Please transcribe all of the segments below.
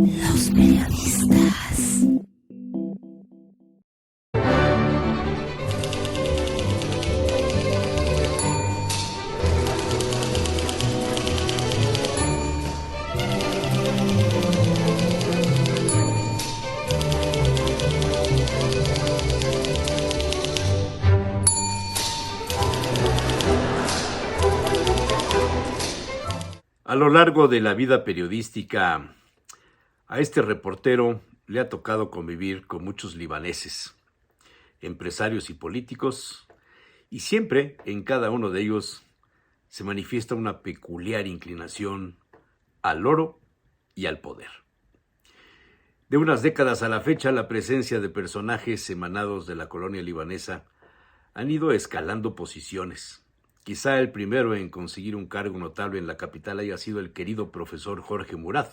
Los periodistas. A lo largo de la vida periodística, a este reportero le ha tocado convivir con muchos libaneses, empresarios y políticos, y siempre en cada uno de ellos se manifiesta una peculiar inclinación al oro y al poder. De unas décadas a la fecha, la presencia de personajes emanados de la colonia libanesa han ido escalando posiciones. Quizá el primero en conseguir un cargo notable en la capital haya sido el querido profesor Jorge Murat.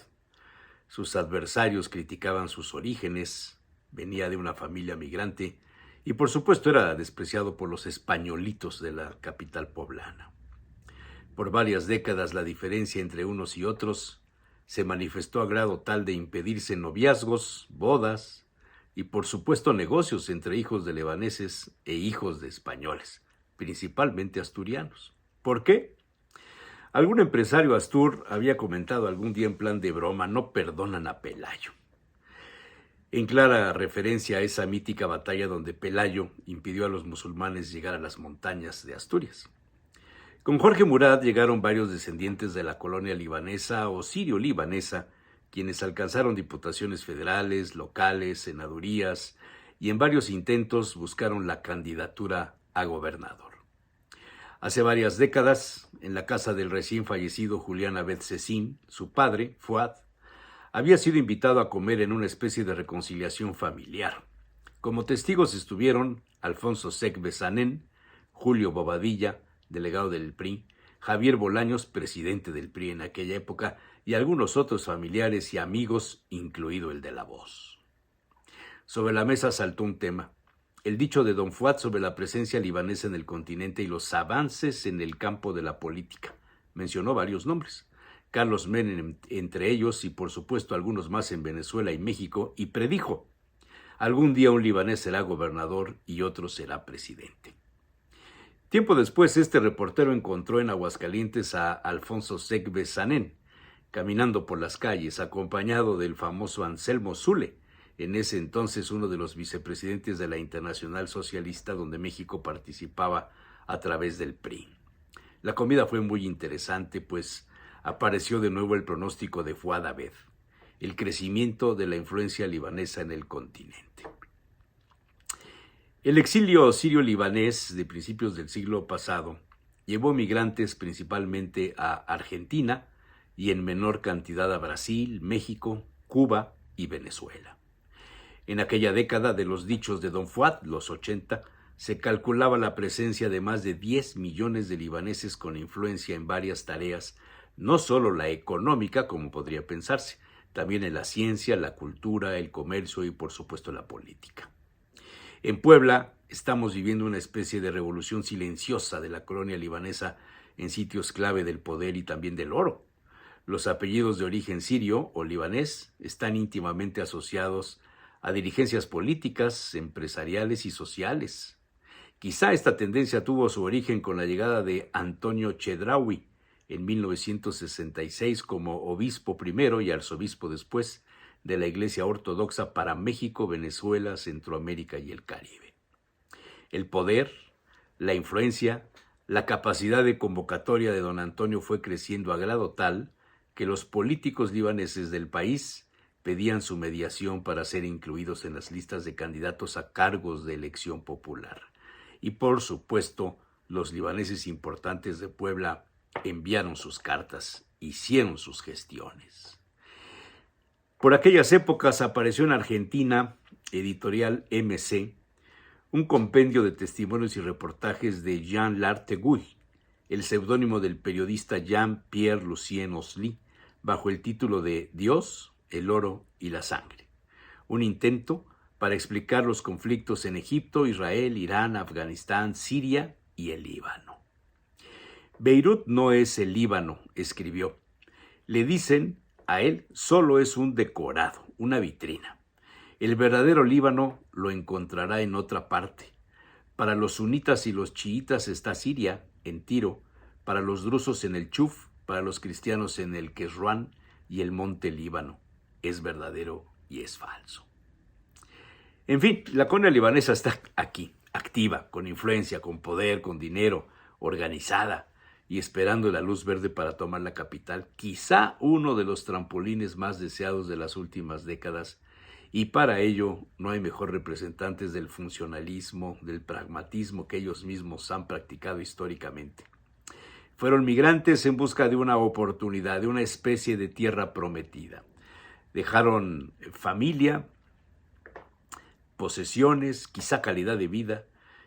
Sus adversarios criticaban sus orígenes, venía de una familia migrante y por supuesto era despreciado por los españolitos de la capital poblana. Por varias décadas la diferencia entre unos y otros se manifestó a grado tal de impedirse noviazgos, bodas y por supuesto negocios entre hijos de libaneses e hijos de españoles, principalmente asturianos. ¿Por qué? Algún empresario astur había comentado algún día en plan de broma: no perdonan a Pelayo, en clara referencia a esa mítica batalla donde Pelayo impidió a los musulmanes llegar a las montañas de Asturias. Con Jorge Murat llegaron varios descendientes de la colonia libanesa o sirio-libanesa, quienes alcanzaron diputaciones federales, locales, senadurías y en varios intentos buscaron la candidatura a gobernador. Hace varias décadas, en la casa del recién fallecido Julián Abed Cecín, su padre, Fuad, había sido invitado a comer en una especie de reconciliación familiar. Como testigos estuvieron Alfonso Sec Besanén, Julio Bobadilla, delegado del PRI, Javier Bolaños, presidente del PRI en aquella época, y algunos otros familiares y amigos, incluido el de La Voz. Sobre la mesa saltó un tema: el dicho de Don Fuad sobre la presencia libanesa en el continente y los avances en el campo de la política. Mencionó varios nombres, Carlos Menem entre ellos y por supuesto algunos más en Venezuela y México, y predijo: algún día un libanés será gobernador y otro será presidente. Tiempo después, este reportero encontró en Aguascalientes a Alfonso Sec Besanén, caminando por las calles, acompañado del famoso Anselmo Zule, en ese entonces uno de los vicepresidentes de la Internacional Socialista, donde México participaba a través del PRI. La comida fue muy interesante, pues apareció de nuevo el pronóstico de Fuad Abed: el crecimiento de la influencia libanesa en el continente. El exilio sirio-libanés de principios del siglo pasado llevó migrantes principalmente a Argentina y en menor cantidad a Brasil, México, Cuba y Venezuela. En aquella década de los dichos de Don Fuad, los 80, se calculaba la presencia de más de 10 millones de libaneses con influencia en varias tareas, no solo la económica, como podría pensarse, también en la ciencia, la cultura, el comercio y por supuesto la política. En Puebla estamos viviendo una especie de revolución silenciosa de la colonia libanesa en sitios clave del poder y también del oro. Los apellidos de origen sirio o libanés están íntimamente asociados a dirigencias políticas, empresariales y sociales. Quizá esta tendencia tuvo su origen con la llegada de Antonio Chedraui en 1966 como obispo primero y arzobispo después de la Iglesia Ortodoxa para México, Venezuela, Centroamérica y el Caribe. El poder, la influencia, la capacidad de convocatoria de don Antonio fue creciendo a grado tal que los políticos libaneses del país pedían su mediación para ser incluidos en las listas de candidatos a cargos de elección popular. Y por supuesto, los libaneses importantes de Puebla enviaron sus cartas, hicieron sus gestiones. Por aquellas épocas apareció en Argentina, editorial MC, un compendio de testimonios y reportajes de Jean Larteguy, el seudónimo del periodista Jean-Pierre Lucien Osli, bajo el título de Dios, el oro y la sangre. Un intento para explicar los conflictos en Egipto, Israel, Irán, Afganistán, Siria y el Líbano. Beirut no es el Líbano, escribió. Le dicen a él solo es un decorado, una vitrina. El verdadero Líbano lo encontrará en otra parte. Para los sunitas y los chiitas está Siria, en Tiro, para los drusos en el Chuf, para los cristianos en el Kesruán y el monte Líbano. Es verdadero y es falso. En fin, la colonia libanesa está aquí, activa, con influencia, con poder, con dinero, organizada y esperando la luz verde para tomar la capital, quizá uno de los trampolines más deseados de las últimas décadas, y para ello no hay mejor representantes del funcionalismo, del pragmatismo que ellos mismos han practicado históricamente. Fueron migrantes en busca de una oportunidad, de una especie de tierra prometida. Dejaron familia, posesiones, quizá calidad de vida,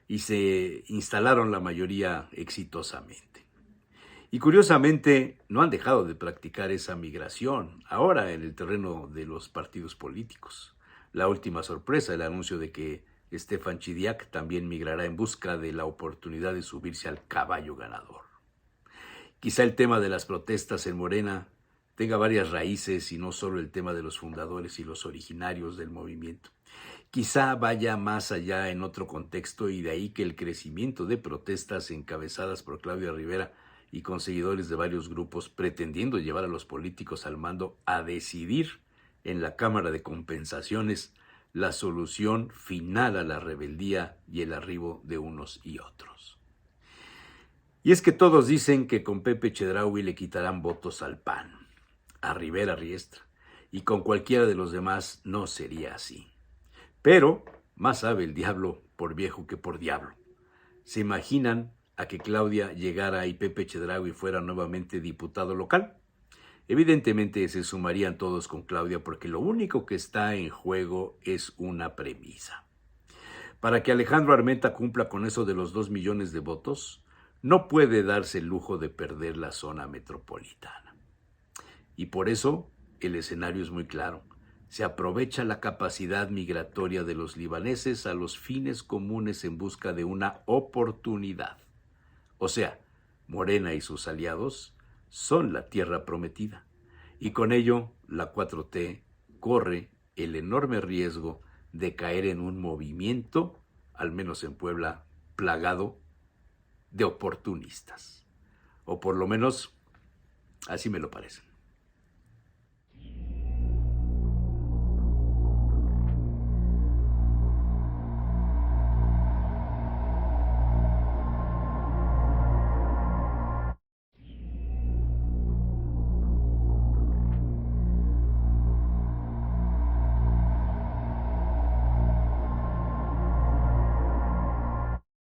y se instalaron la mayoría exitosamente. Y curiosamente no han dejado de practicar esa migración, ahora en el terreno de los partidos políticos. La última sorpresa, el anuncio de que Stefan Chidiac también migrará en busca de la oportunidad de subirse al caballo ganador. Quizá el tema de las protestas en Morena tenga varias raíces y no solo el tema de los fundadores y los originarios del movimiento. Quizá vaya más allá en otro contexto y de ahí que el crecimiento de protestas encabezadas por Claudia Rivera y con seguidores de varios grupos pretendiendo llevar a los políticos al mando a decidir en la Cámara de Compensaciones la solución final a la rebeldía y el arribo de unos y otros. Y es que todos dicen que con Pepe Chedraui le quitarán votos al PAN, a Rivera Riestra, y con cualquiera de los demás no sería así. Pero más sabe el diablo por viejo que por diablo. ¿Se imaginan a que Claudia llegara y Pepe Chedraui fuera nuevamente diputado local? Evidentemente se sumarían todos con Claudia porque lo único que está en juego es una premisa. Para que Alejandro Armenta cumpla con eso de los 2 millones de votos, no puede darse el lujo de perder la zona metropolitana. Y por eso el escenario es muy claro. Se aprovecha la capacidad migratoria de los libaneses a los fines comunes en busca de una oportunidad. O sea, Morena y sus aliados son la tierra prometida. Y con ello, la 4T corre el enorme riesgo de caer en un movimiento, al menos en Puebla, plagado de oportunistas. O por lo menos, así me lo parece.